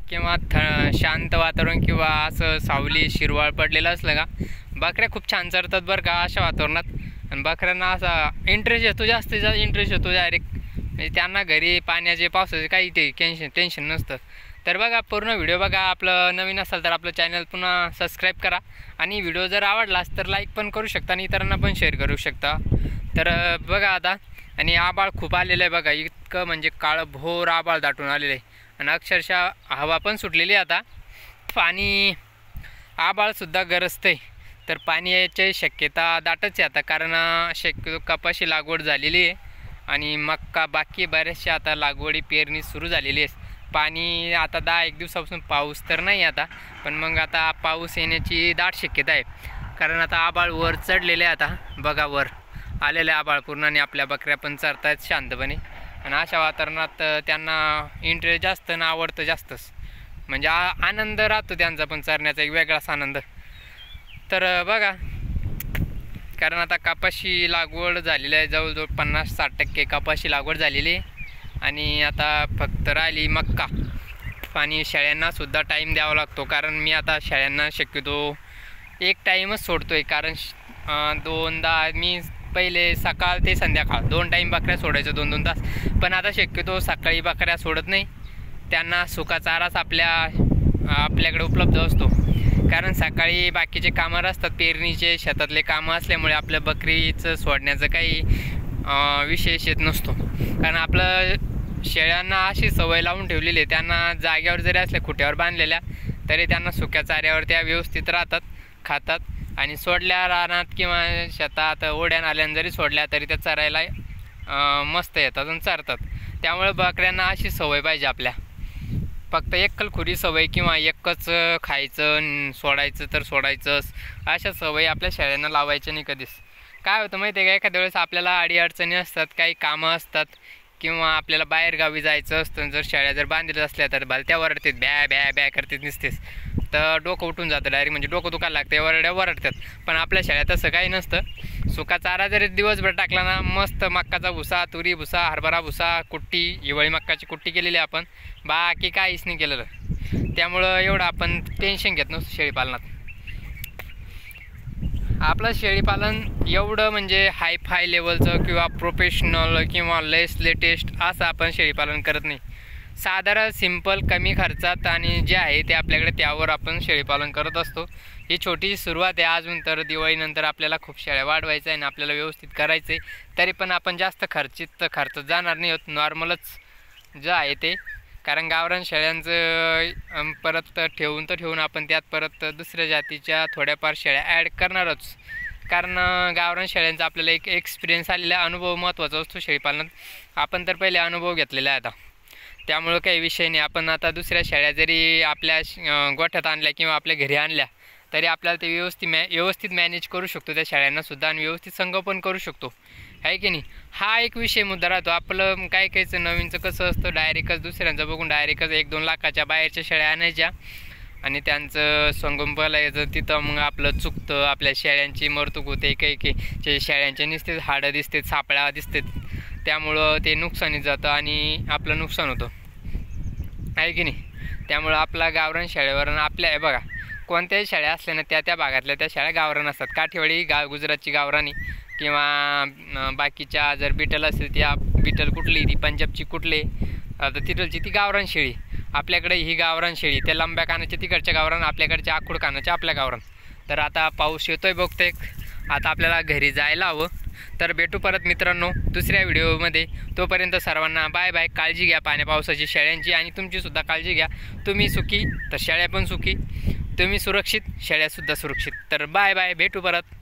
किंवा शांत वातावरण किंवा असं सावली शिरवाळ पडलेलं असलं का बकऱ्या खूप छान चरतात बरं का अशा वातावरणात. आणि बकऱ्यांना असा इंटरेस्ट येतो, जास्तीत जास्त इंटरेस्ट येतो डायरेक्ट. म्हणजे त्यांना घरी पाण्याचे पावसाचे काही ते टेन्शन नसतं. तर बघा पूर्ण व्हिडिओ बघा. आपलं नवीन असाल तर आपलं चॅनल पुन्हा सबस्क्राईब करा. आणि व्हिडिओ जर आवडलास तर लाईक पण करू शकता आणि इतरांना पण शेअर करू शकता. तर बघा आता. आणि आबाळ खूप आलेलं आहे बघा, इतकं म्हणजे काळं भोर आबाळ दाटून आलेलं आहे. आणि अक्षरशः हवा पण सुटलेली आहे आता. पाणी आबाळसुद्धा गरजतं आहे. तर पाणी याची शक्यता दाटच आहे आता, कारण शक्यतो कपाशी लागवड झालेली आहे आणि मक्का बाकी बऱ्याचशा आता लागवडी पेरणी सुरू झालेली आहे. पाणी आता 10-1 दिवसापासून पाऊस तर नाही आता, पण मग आता पाऊस येण्याची दाट शक्यता आहे. कारण आता आबाळ वर चढलेले आहे. आता बघा वर आलेले आबाळ पूर्ण, आणि आपल्या बकऱ्या पण चरतायत शांतपणे. आणि अशा वातावरणात त्यांना इंटरेस्ट जास्त आणि आवडतं जास्तच, म्हणजे आनंद राहतो त्यांचा पण चरण्याचा एक वेगळाच आनंद. तर बघा, कारण आता कपाशी लागवड झालेली आहे, जवळजवळ 50-60% कपाशी लागवड झालेली आहे. आणि आता फक्त राहिली मक्का. आणि शेळ्यांनासुद्धा टाईम द्यावा लागतो, कारण मी आता शेळ्यांना शक्यतो एक टाईमच सोडतो आहे. कारण 2दा मी पहिले सकाळ ते संध्याकाळ 2 टाईम बकऱ्या सोडायचं 2-2 तास. पण आता शक्यतो सकाळी बकऱ्या सोडत नाही, त्यांना सुका चाराच आपल्याकडे उपलब्ध असतो. कारण सकाळी बाकीचे कामं असतात, पेरणीचे शेतातले कामं असल्यामुळे आपल्या बकरीचं सोडण्याचं काही विशेष येत नसतो. कारण आपलं शेळ्यांना अशी सवय लावून ठेवलेली आहे, त्यांना जाग्यावर जरी असल्या खुट्यावर बांधलेल्या तरी त्यांना सुक्या चाऱ्यावर त्या व्यवस्थित राहतात, खातात. आणि सोडल्या रानात किंवा शेतात ओढ्या नाल्यानं जरी सोडल्या तरी त्या चरायला मस्त येतात आणि चरतात. त्यामुळे बकऱ्यांना अशी सवय पाहिजे आपल्या. फक्त एकलखुरी सवय किंवा एकच खायचं सोडायचं तर सोडायचंच, अशा सवयी आपल्या शेळ्यांना लावायच्या नाही कधीच. काय होतं माहिती आहे का, एखाद्या वेळेस आपल्याला अडीअडचणी असतात, काही कामं असतात किंवा आपल्याला बाहेर गावी जायचं असतं. जर शेळ्या जर बांधलेल्या असल्या तर भलत्या वरडतात, ब्या ब्या ब्या करतात नुसतेच. तर डोकं उठून जातं डायरेक्ट, म्हणजे डोकं दुखायला लागतं, वरडतात. पण आपल्या शेळ्या तसं काही नसतं. सुका चारा जरी दिवसभर टाकला ना, मस्त मक्काचा भुसा, तुरी भुसा, हरभरा भुसा, कुट्टी, हिवाळी मक्काची कुट्टी केलेली आपण, बाकी काहीच नाही केलेलं. त्यामुळं एवढं आपण टेन्शन घेत नसतो शेळीपालनात. आपलं शेळीपालन एवढं म्हणजे हाय लेवलचं किंवा प्रोफेशनल किंवा लेटेस्ट असं आपण शेळीपालन करत नाही. साधारण सिंपल कमी खर्चात आणि जे आहे ते आपल्याकडे त्यावर आपण शेळीपालन करत असतो. ही छोटी सुरुवात आहे. अजून तर दिवाळीनंतर आपल्याला खूप शेळ्या वाढवायचं आहे आणि आपल्याला व्यवस्थित करायचं आहे. तरी पण आपण जास्त खर्च जाणार नाही होत, नॉर्मलच जे आहे ते. कारण गावरान शेळ्यांचं परत ठेवून आपण त्यात परत दुसऱ्या जातीच्या थोड्याफार शेळ्या ॲड करणारच. कारण गावरान शेळ्यांचा आपल्याला एक एक्सपिरियन्स आलेला अनुभव महत्त्वाचा असतो शेळीपालनात. आपण तर पहिले अनुभव घेतलेला आहे आता, त्यामुळं काही विषय नाही. आपण आता दुसऱ्या शेळ्या जरी आपल्या गोठ्यात आणल्या किंवा आपल्या घरी आणल्या तरी आपल्याला ते व्यवस्थित मॅनेज करू शकतो त्या शेळ्यांनासुद्धा, आणि व्यवस्थित संगोपन करू शकतो, आहे की नाही. हा एक विषय मुद्दा राहतो. आपलं काय कायचं नवीनचं कसं असतं, डायरेक्टच दुसऱ्यांचं बघून डायरेक्टच 1-2 लाखाच्या बाहेरच्या शेळ्या आणायच्या आणि त्यांचं संगोपन यायचं. तिथं मग आपलं चुकतं, आपल्या शेळ्यांची मरतूक होते, काही शेळ्यांचे नुसतेच हाडं दिसतात, सापळ्या दिसतात, त्यामुळं ते नुकसानीत जातं आणि आपलं नुकसान होतं, आहे की नाही. त्यामुळं आपला गावरान शेळ्यावर आपल्या बघा कोणत्याही शेळ्या असल्या ना त्या भागातल्या त्या शेळ्या गावरान असतात. काठेवाडी गुजरातची गावरानी किंवा बाकीच्या जर बिटल असेल त्या बिटल कुठली, ती पंजाबची कुठली, आता तिथलची ती गावरान शेळी. आपल्याकडे ही गावरान शेळी, त्या लंब्या कानाच्या तिकडच्या गावरान, आपल्याकडच्या आखूड कानाच्या आपल्या गावरान. तर आता पाऊस येतोय बघतोय, आता आपल्याला घरी जायला हवं. तर भेटू परत मित्रांनो दुसऱ्या व्हिडिओमध्ये. तोपर्यंत सर्वांना बाय बाय. काळजी घ्या पाण्या पावसाची, शेळ्यांची आणि तुमचीसुद्धा काळजी घ्या. तुम्ही सुखी तर शेळ्या पण सुखी, तुम्ही सुरक्षित शेळ्यासुद्धा सुरक्षित. तर बाय बाय, भेटू परत.